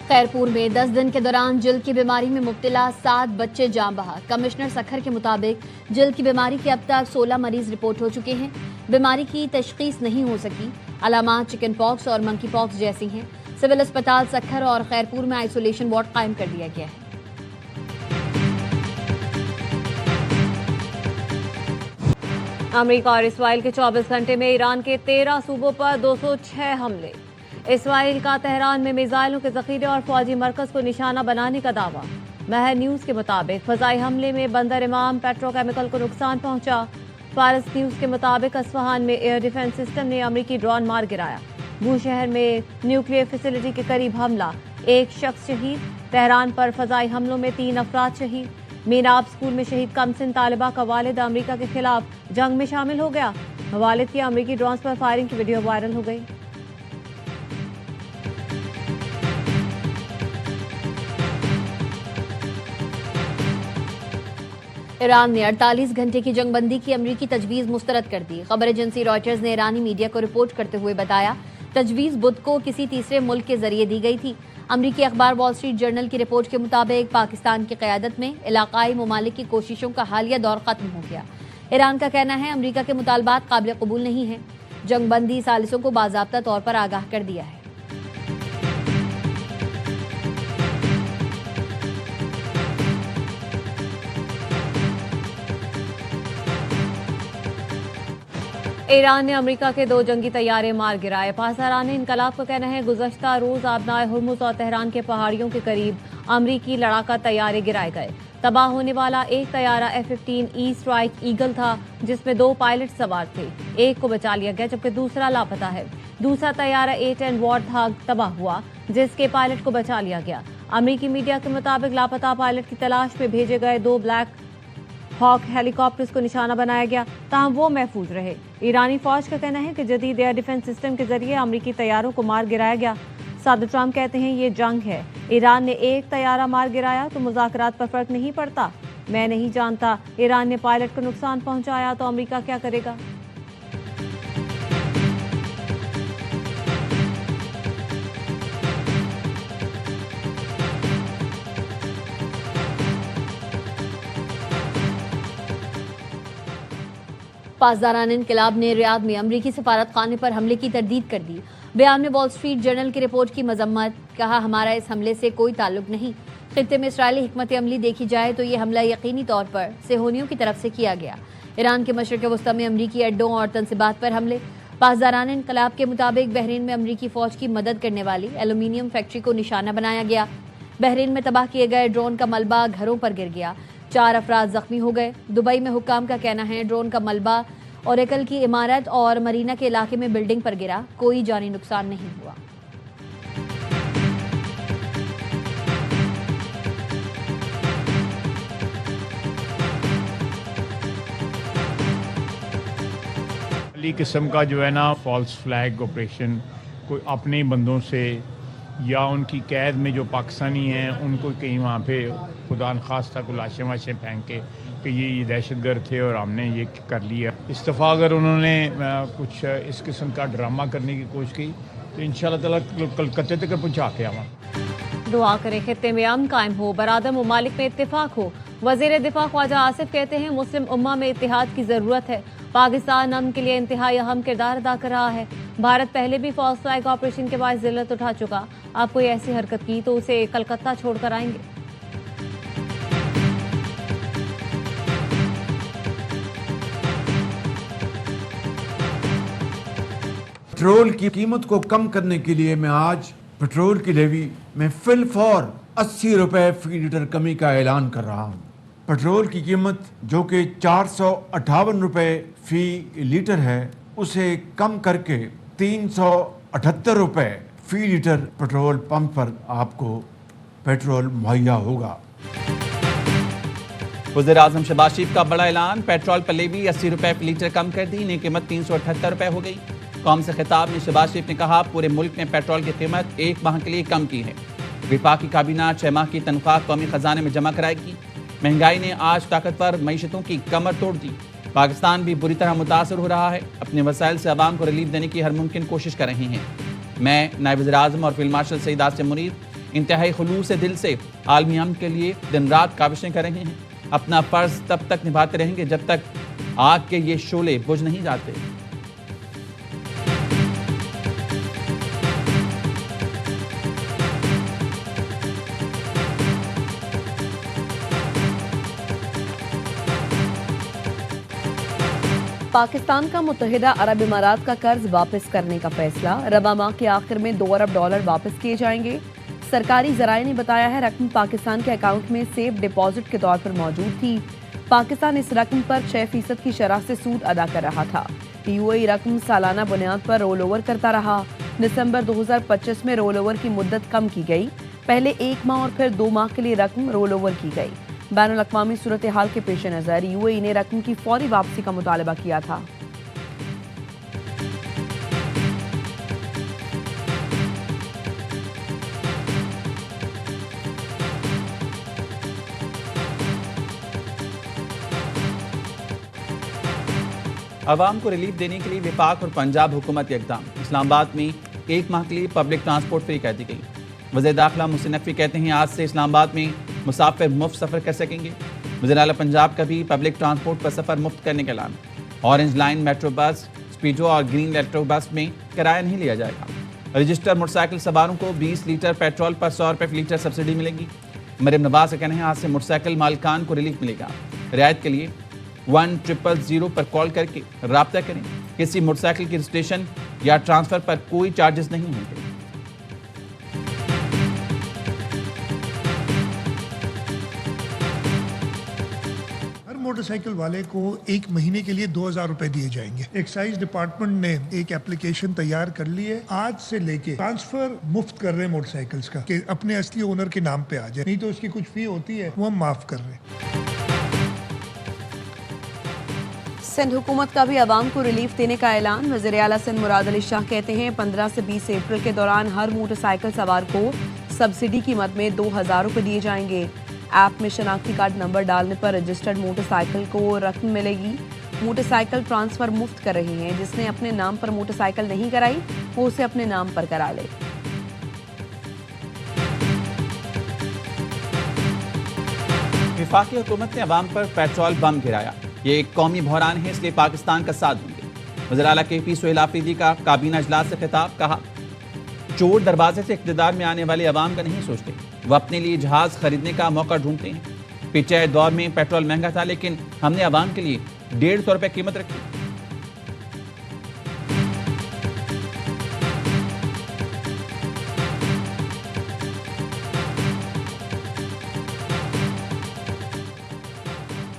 खैरपुर में 10 दिन के दौरान जल्द की बीमारी में मुब्तला 7 बच्चे जान बहा। कमिश्नर सखर के मुताबिक जल्द की बीमारी के अब तक 16 मरीज रिपोर्ट हो चुके हैं। बीमारी की तशखीस नहीं हो सकी। अलामात चिकन पॉक्स और मंकी पॉक्स जैसी हैं। सिविल अस्पताल सखर और खैरपुर में आइसोलेशन वार्ड कायम कर दिया गया है। अमेरिका और इसराइल के 24 घंटे में ईरान के 13 सूबों पर 206 हमले। इसराइल का तेहरान में मिसाइलों के जखीरे और फौजी मरकज को निशाना बनाने का दावा। महर न्यूज के मुताबिक फजाई हमले में बंदर इमाम पेट्रोकेमिकल को नुकसान पहुंचा। फारस न्यूज के मुताबिक असफहान में एयर डिफेंस सिस्टम ने अमरीकी ड्रोन मार गिराया। बूशहर में न्यूक्लियर फैसिलिटी के करीब हमला, 1 शख्स शहीद। तेहरान पर फजाई हमलों में 3 अफराद शहीद। मीनाब स्कूल में शहीद कमसिन तालिबा का वालिद अमरीका के खिलाफ जंग में शामिल हो गया। वालिद की अमरीकी ड्रोन पर फायरिंग की वीडियो वायरल हो गई। ईरान ने 48 घंटे की जंगबंदी की अमरीकी तजवीज़ मुस्तरद कर दी। खबर एजेंसी रॉयटर्स ने ईरानी मीडिया को रिपोर्ट करते हुए बताया, तजवीज़ बुध को किसी तीसरे मुल्क के जरिए दी गई थी। अमरीकी अखबार वॉल स्ट्रीट जर्नल की रिपोर्ट के मुताबिक पाकिस्तान की क़यादत में इलाकाई ममालिक की कोशिशों का हालिया दौर खत्म हो गया। ईरान का कहना है अमरीका के मुतालबात काबिल कबूल नहीं है। जंगबंदी सालिसों को बाज़ाब्ता तौर पर आगाह कर दिया है। ईरान ने अमेरिका के 2 जंगी तैयारे मार गिराए। पासदारान इनकलाब का कहना है गुज़श्ता रोज आबनाए हुर्मुज़ और तेहरान के पहाड़ियों के करीब अमरीकी लड़ाका तैयारे गिराए गए। तबाह होने वाला एक तैयारा F-15E स्ट्राइक ईगल था, जिसमें 2 पायलट सवार थे। एक को बचा लिया गया जबकि दूसरा लापता है। दूसरा तैयारा A-10 वॉर्डथॉग तबाह हुआ, जिसके पायलट को बचा लिया गया। अमरीकी मीडिया के मुताबिक लापता पायलट की तलाश में भेजे गए 2 ब्लैक हॉक हेलीकॉप्टर्स को निशाना बनाया गया, ताहम वो महफूज रहे। ईरानी फौज का कहना है कि जदीद एयर डिफेंस सिस्टम के जरिए अमरीकी तैयारों को मार गिराया गया। सदर ट्रंप कहते हैं ये जंग है। ईरान ने एक तैयारा मार गिराया तो मुज़ाकरात पर फर्क नहीं पड़ता। मैं नहीं जानता ईरान ने पायलट को नुकसान पहुंचाया तो अमरीका क्या करेगा। पासदारान इनकलाब ने रियाद में अमरीकी सफारत खाने पर हमले की तरदीद कर दी। बयान में वॉल स्ट्रीट जर्नल की रिपोर्ट की मजम्मत, कहा हमारा इस हमले से कोई ताल्लुक नहीं। खित्ते में इसराइली हिकमत अमली देखी जाए तो ये हमला यकीनी तौर पर सेहोनियों की तरफ से किया गया। ईरान के मशरिक़ वस्ता में अमरीकी अड्डों और तनसीबात पर हमले। पासदारान इनकलाब के मुताबिक बहरीन में अमरीकी फौज की मदद करने वाली एल्यूमीनियम फैक्ट्री को निशाना बनाया गया। बहरीन में तबाह किए गए ड्रोन का मलबा घरों पर गिर गया। 4 अफराद जख्मी हो गए। दुबई में हुक्काम का कहना है ड्रोन का मलबा ओरेकल की इमारत और मरीना के इलाके में बिल्डिंग पर गिरा, कोई जानी नुकसान नहीं हुआ। किस्म का जो है ना फॉल्स फ्लैग ऑपरेशन, कोई अपने बंदों से या उनकी कैद में जो पाकिस्तानी हैं उनको कहीं वहाँ पे खुदा न खास्ता को लाशें वाशें फेंक के कि ये दहशतगर्द थे और हमने ये कर लिया। इस दफ़ा अगर उन्होंने कुछ इस किस्म का ड्रामा करने की कोशिश की तो इंशाल्लाह ताला कलकत्ते तक पहुँचा के आवा। दुआ करें खित्ते में अमन कायम हो, बरादर ममालिक में इत्तेफाक हो। वज़ीर दिफा ख्वाजा आसिफ कहते हैं मुस्लिम उम्मा में इत्तेहाद की ज़रूरत है। पाकिस्तान अमन के लिए इंतहाई अहम किरदार अदा कर रहा है। भारत पहले भी फॉल्स फ्लैग ऑपरेशन के बाद जिल्लत उठा चुका। अब कोई ऐसी हरकत की तो उसे कलकत्ता छोड़कर आएंगे। पेट्रोल की कीमत को कम करने के लिए मैं आज पेट्रोल की लेवी में फिल फॉर 80 रुपए फी लीटर कमी का ऐलान कर रहा हूँ। पेट्रोल की कीमत जो कि 458 रुपए फी लीटर है, उसे कम करके 378 रुपए फी लीटर पेट्रोल पंप पर आपको पेट्रोल मुहैया होगा। वज़ीर आज़म शहबाज शरीफ का बड़ा ऐलान, पेट्रोल पर लेवी 80 रुपए फी लीटर कम कर दी, नई कीमत 378 रुपए हो गई। कौम से खिताब में शहबाज शरीफ ने कहा पूरे मुल्क ने पेट्रोल की कीमत 1 माह के लिए कम की है। विफाकी काबीना 6 माह की तनख्वाह कौमी खजाने में जमा कराएगी। महंगाई ने आज ताकतवर मईशतों की कमर तोड़ दी। पाकिस्तान भी बुरी तरह मुतासर हो रहा है। अपने वसाइल से आवाम को रिलीफ देने की हर मुमकिन कोशिश कर रही हैं। मैं नायब वज़ीर आज़म और फील्ड मार्शल सईद आसिम मुनीर इंतहाई खुलूस दिल से आलमी अमन के लिए दिन रात काविशें कर रहे हैं। अपना फर्ज तब तक निभाते रहेंगे जब तक आग के ये शोले बुझ नहीं जाते। पाकिस्तान का मुत्तहिदा अरब इमारात का कर्ज वापस करने का फैसला। रबा माह के आखिर में $2 अरब वापस किए जाएंगे। सरकारी जराये ने बताया है रकम पाकिस्तान के अकाउंट में सेफ डिपॉजिट के तौर पर मौजूद थी। पाकिस्तान इस रकम पर 6% की शरह से सूद अदा कर रहा था। यूएई रकम सालाना बुनियाद पर रोल ओवर करता रहा। दिसंबर 2025 में रोल ओवर की मुद्दत कम की गई। पहले 1 माह और फिर 2 माह के लिए रकम रोल ओवर की गई। बैनुल अक़वामी सूरत हाल के पेश नज़र यूएई ने रकम की फौरी वापसी का मुतालबा किया था। अवाम को रिलीफ देने के लिए विफाक और पंजाब हुकूमत इक़दाम। इस्लामाबाद में 1 माह के लिए पब्लिक ट्रांसपोर्ट फ्री कर दी गई। वज़ीर दाखिला मोहसिन नकवी कहते हैं आज से इस्लामाबाद में मुसाफिर मुफ्त सफ़र कर सकेंगे। वज़ीर आला पंजाब का भी पब्लिक ट्रांसपोर्ट पर सफ़र मुफ्त करने का ऐलान। ऑरेंज लाइन मेट्रो बस, स्पीडो और ग्रीन इलेक्ट्रो बस में किराया नहीं लिया जाएगा। रजिस्टर्ड मोटरसाइकिल सवारों को 20 लीटर पेट्रोल पर 100 रुपये लीटर सब्सिडी मिलेगी। मरियम नवाज का कहना है आज से मोटरसाइकिल मालिकान को रिलीफ मिलेगा। रियायत के लिए 1000 पर कॉल करके राब्ता करें। किसी मोटरसाइकिल की रजिस्ट्रेशन या ट्रांसफर पर कोई चार्जेस नहीं होंगे। मोटरसाइकिल वाले को 1 महीने के लिए 2000 रुपए दिए जाएंगे। एक्साइज डिपार्टमेंट ने एक एप्लीकेशन तैयार कर ली है। आज से लेके ट्रांसफर मुफ्त कर रहे हैं मोटरसाइकिल्स का कि अपने असली ओनर के नाम पे आ जाए, नहीं तो उसकी कुछ फी होती है वो हम माफ कर रहे हैं। सिंध हुकूमत का भी अवाम को रिलीफ देने का ऐलान। वज़ीर आला सिंध मुराद अली शाह कहते हैं 15 से 20 अप्रैल के दौरान हर मोटरसाइकिल सवार को सब्सिडी की मद में 2000 रुपये दिए जाएंगे। ऐप में शनाख्ती कार्ड नंबर डालने पर रजिस्टर्ड मोटरसाइकिल को रकम मिलेगी। मोटरसाइकिल ट्रांसफर मुफ्त कर रही हैं। जिसने अपने नाम पर मोटरसाइकिल नहीं कराई वो उसे अपने नाम पर करा ले। वफाकी हुकूमत ने अवाम पर पेट्रोल बम गिराया। ये एक कौमी बहरान है, इसलिए पाकिस्तान का साथ देंगे। वज़ीर आला KP सोहेल आफरीदी का काबीना इजलास से खिताब। कहा चोर दरवाजे से इक़्तिदार में आने वाले अवाम का नहीं सोचते, वो अपने लिए जहाज खरीदने का मौका ढूंढते हैं। पिछले दौर में पेट्रोल महंगा था लेकिन हमने अवाम के लिए 150 रुपये कीमत रखी।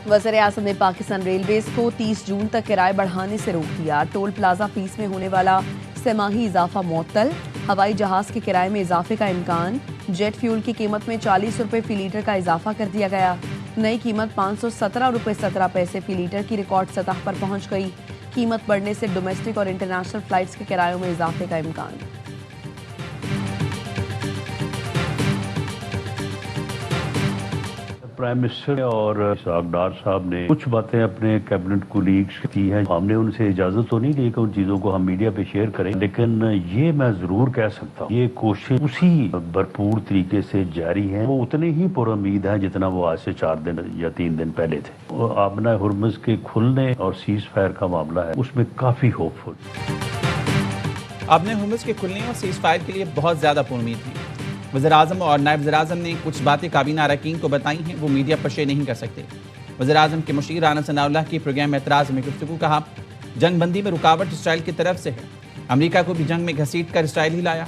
वज़ीर आज़म ने पाकिस्तान रेलवेज को 30 जून तक किराए बढ़ाने से रोक दिया। टोल प्लाजा फीस में होने वाला सेमाही इजाफा मुअत्तल। हवाई जहाज के किराए में इजाफे का इम्कान। जेट फ्यूल की कीमत में 40 रुपये फी लीटर का इजाफा कर दिया गया। नई कीमत 517 रुपये 17 पैसे फी लीटर की रिकॉर्ड सतह पर पहुंच गई। कीमत बढ़ने से डोमेस्टिक और इंटरनेशनल फ्लाइट्स के किरायों में इजाफे का इम्कान। प्राइम मिनिस्टर और सागदार साहब ने कुछ बातें अपने कैबिनेट कोलीग्स की हैं। हमने उनसे इजाजत तो नहीं ली कि उन चीजों को हम मीडिया पे शेयर करें, लेकिन ये मैं जरूर कह सकता हूँ ये कोशिश उसी भरपूर तरीके से जारी है। वो उतने ही पुरुमीद है जितना वो आज से 4 दिन या 3 दिन पहले थे। आबना हुर्मुज़ के खुलने और सीज फायर का मामला है उसमें काफी होपफुल। आबना हुर्मुज़ के खुलने और सीज फायर के लिए बहुत ज्यादा पुरुमीद थी। वज़ीर आज़म और नायब वज़ीर आज़म ने कुछ बातें काबीना अरकान को बताई हैं, वो मीडिया पर शेयर नहीं कर सकते। वज़ीर आज़म के मुशीर राना सनाउल्लाह की प्रोग्राम में एतराज़ में गुफ्तगू। कहा जंग बंदी में रुकावट इसराइल की तरफ से है। अमरीका को भी जंग में घसीट कर इसराइल ही लाया।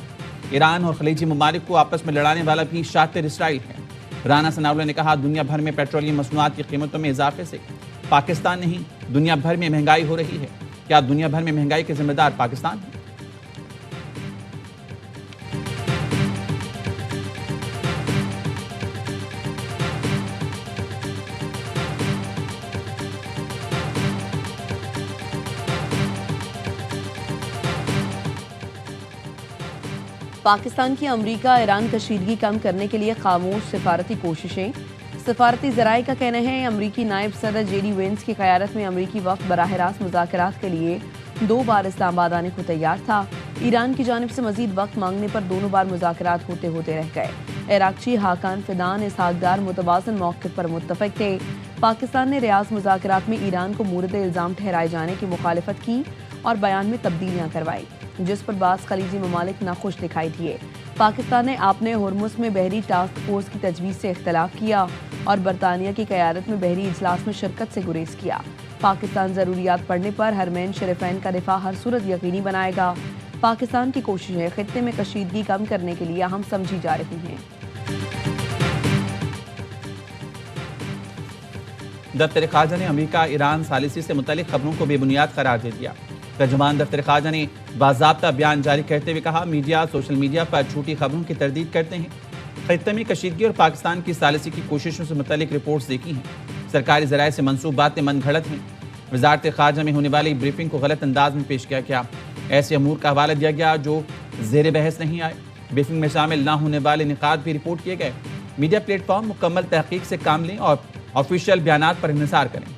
ईरान और खलीजी ममालिक को आपस में लड़ाने वाला भी शातिर इसराइल है। राना सनाउल्लाह ने कहा दुनिया भर में पेट्रोलियम मसनूआत की कीमतों में इजाफे से पाकिस्तान नहीं दुनिया भर में महंगाई हो रही है। क्या दुनिया भर में महंगाई के जिम्मेदार पाकिस्तान है? पाकिस्तान की अमरीका ईरान कशीदगी कम करने के लिए खामोश सिफारती कोशिशें। सिफारती ज़राए का कहना है अमरीकी नायब सदर JD वेंस की क़यादत में अमरीकी वफ़द बराह रास्त मुज़ाकरात के लिए 2 बार इस्लामाबाद आने को तैयार था। ईरान की जानिब से मजीद वक्त मांगने पर दोनों बार मुज़ाकरात होते होते रह गए। इराक़ची हाकान फिदान इसहाकदार मुतवाज़िन मौक़िफ़ पर मुत्तफ़िक़ थे। पाकिस्तान ने रियाज़ मुज़ाकरात में ईरान को मूरद इल्ज़ाम ठहराए जाने की मुखालिफत की और बयान में तब्दीलियाँ करवाई, जिस पर बाज़ खलीजी ममालिक नाखुश दिखाई दिए। पाकिस्तान ने आपने हुर्मुज़ में बहरी टास्क फोर्स की तजवीज़ से इख्तलाफ किया और बरतानिया की क़यादत में बहरी इजलास में शिरकत से गुरेज किया। पाकिस्तान ज़रूरियात पड़ने पर हरमैन शरीफैन का दिफा हर सूरत यकीनी बनाएगा। पाकिस्तान की कोशिशें खित्ते में कशीदगी कम करने के लिए अहम समझी जा रही हैं। दफ्तर खाजा ने अमेरिका ईरान सालिसी से मुतल्लिक खबरों को बेबुनियाद करार दे दिया। तर्जुमान दफ्तर खाजा ने बाज़ाब्ता बयान जारी करते हुए कहा, मीडिया सोशल मीडिया पर झूठी खबरों की तरदीद करते हैं। खित्ते में कशीदगी और पाकिस्तान की सालिसी की कोशिशों से मुतल्लिक रिपोर्ट्स देखी हैं। सरकारी ज़राए से मंसूब बातें मनगढ़ंत हैं। वज़ारत खारजा में होने वाली ब्रीफिंग को गलत अंदाज में पेश किया गया। ऐसे अमूर का हवाला दिया गया जो ज़ेर बहस नहीं आए। ब्रीफिंग में शामिल ना होने वाले निकात भी रिपोर्ट किए गए। मीडिया प्लेटफॉर्म मुकम्मल तहकीक से काम लें और ऑफिशियल बयानात पर इंहिसार करें।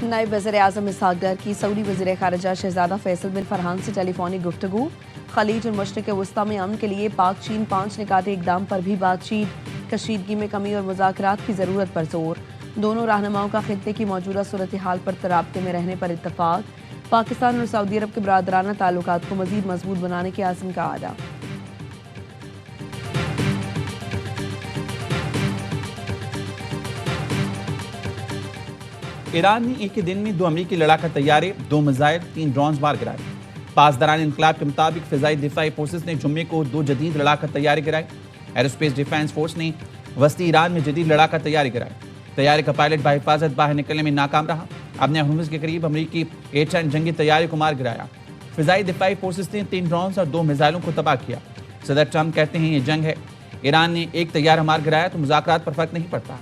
नायब वज़ीर-ए-आज़म इसहाक डार की सऊदी वज़ीर ख़ारिजा शहज़ादा फैसल बिन फरहान से टेलीफोनिक गुफ्तगू। खलीज और मशरिक़ वस्ता में अमन के लिए पाक चीन 5 निकाते इक़दाम पर भी बातचीत। कशीदगी में कमी और मुज़ाकरात की ज़रूरत पर जोर। दोनों रहनुमाओं का खित्ते की मौजूदा सूरत हाल पर तराबते में रहने पर इत्तफ़ाक़। पाकिस्तान और सऊदी अरब के बरादराना ताल्लुकात को मज़ीद मजबूत बनाने के आज़म का आदा। ईरान ने एक ही दिन में 2 अमरीकी लड़ाका तैयारे, 2 मिसाइल, 3 ड्रोन मार गिराए। पासदारान इंकलाब के मुताबिक फ़िज़ाई दिफाई फोर्सेस ने जुम्मे को 2 जदीद लड़ाका तैयारे गिराए। एरोस्पेस डिफेंस फोर्स ने वस्ती ईरान में जदीद लड़ाका तैयारे गिराए। तैयारे का पायलट बाहिफाजत बाहर निकलने में नाकाम रहा। अपने हुर्मुज़ के करीब अमरीकी एच-10 जंगी तैयारे को मार गिराया। फ़िज़ाई दिफाई फोर्सेस ने 3 ड्रोन और 2 मिसाइलों को तबाह किया। सदर ट्रंप कहते हैं ये जंग है। ईरान ने एक तैयारा मार गिराया तो मुज़ाकरात पर फर्क नहीं पड़ता।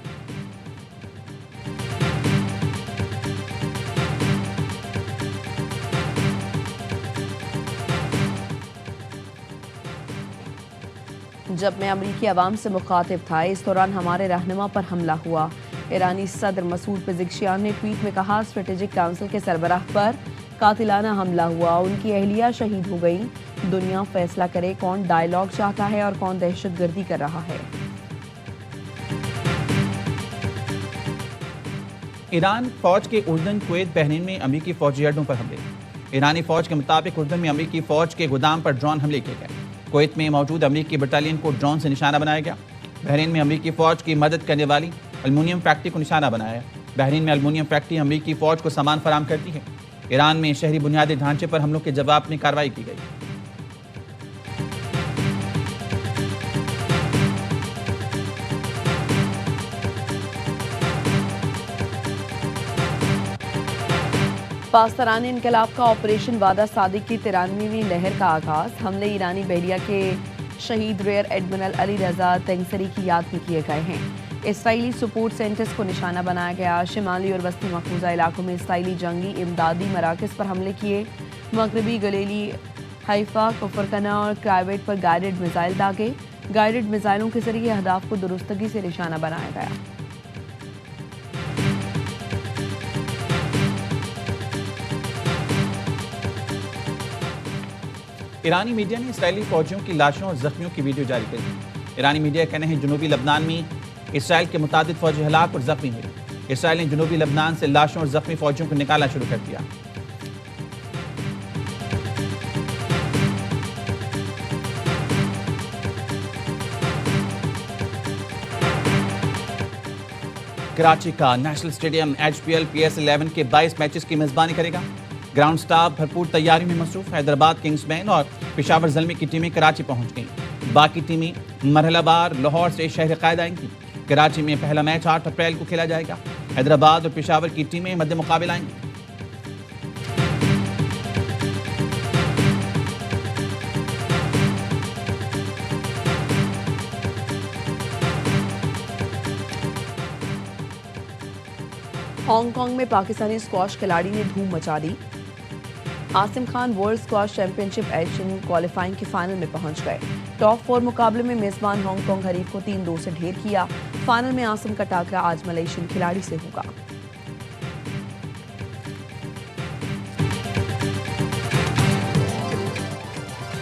जब मैं अमरीकी अवाम से मुखातिब था, इस दौरान हमारे रहनुमा पर हमला हुआ। ईरानी सदर मसूद पेज़ेश्कियान ने ट्वीट में कहा, स्ट्रेटेजिक काउंसिल के सरबराह पर कातिलाना हमला हुआ, उनकी अहलिया शहीद हो गई। दुनिया फैसला करे कौन डायलॉग चाहता है और कौन दहशतगर्दी कर रहा है। ईरान फौज के उर्दन, कुवैत, बहरीन में अमरीकी फौजी अड्डों पर हमले। ईरानी फौज के मुताबिक उर्दन में अमरीकी फौज के गोदाम पर ड्रोन हमले किए गए। कुवैत में मौजूद अमरीकी बटालियन को ड्रोन से निशाना बनाया गया। बहरीन में अमरीकी फौज की मदद करने वाली अल्मुनियम फैक्ट्री को निशाना बनाया। बहरीन में अल्मुनियम फैक्ट्री अमरीकी फौज को सामान फराम करती है। ईरान में शहरी बुनियादी ढांचे पर हमलों के जवाब में कार्रवाई की गई। पासदारान इनकलाब का ऑपरेशन वादा सादिक की 93वीं लहर का आगाज। हमले ईरानी बहरिया के शहीद रेयर एडमिरल अली रजा तेंगसरी की याद में किए गए हैं। इसराइली सपोर्ट सेंटर्स को निशाना बनाया गया। शिमाली और वस्ती मकबूजा इलाकों में इसराइली जंगी इमदादी मराकज़ पर हमले किए। मगरबी गलीली, हाइफा, कुफरकना और क्राइवेट पर गाइडेड मिसाइल दागे। गाइडेड मिसाइलों के जरिए अहदाफ को दुरुस्तगी से निशाना बनाया गया। ईरानी मीडिया ने इसराइली फौजियों की लाशों और जख्मियों की वीडियो जारी करी। ईरानी मीडिया का कहना है जनूबी लबनान में इसराइल के मुतादिद फौजी हलाक और जख्मी हुए। इसराइल ने जनूबी लबनान से लाशों और जख्मी फौजियों को निकालना शुरू कर दिया। कराची का नेशनल स्टेडियम HPL PS11 के 22 मैचेस की मेजबानी करेगा। ग्राउंड स्टाफ भरपूर तैयारी में मसरूफ। हैदराबाद किंग्समैन और पेशावर ज़ल्मी की टीमें कराची पहुंच गईं। बाकी टीमें मरहलाबार, लाहौर से शहर क़ायद आएंगी। कराची में पहला मैच 8 अप्रैल को खेला जाएगा। हैदराबाद और पेशावर की टीमें मध्य मुकाबला आएंगी। हांगकांग में पाकिस्तानी स्क्वाश खिलाड़ी ने धूम मचा दी। Asim Khan world squash championship Asian qualifying के फाइनल में पहुंच गए। टॉप 4 मुकाबले में मेजबान हांगकांग हरीफ को 3-2 से ढेर किया। फाइनल में आसम का टाकरा आज मलेशियन खिलाड़ी से होगा।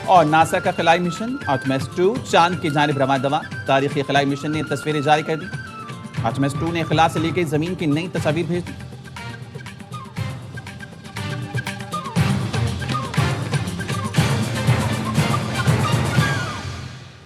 और नासा का खलाई मिशन आर्टेमिस 2 चांद की जानिब रवाना। तारीखी खलाई मिशन ने तस्वीरें जारी कर दी। आर्टेमिस 2 ने खला से लेकर जमीन की नई तस्वीर भेज दी।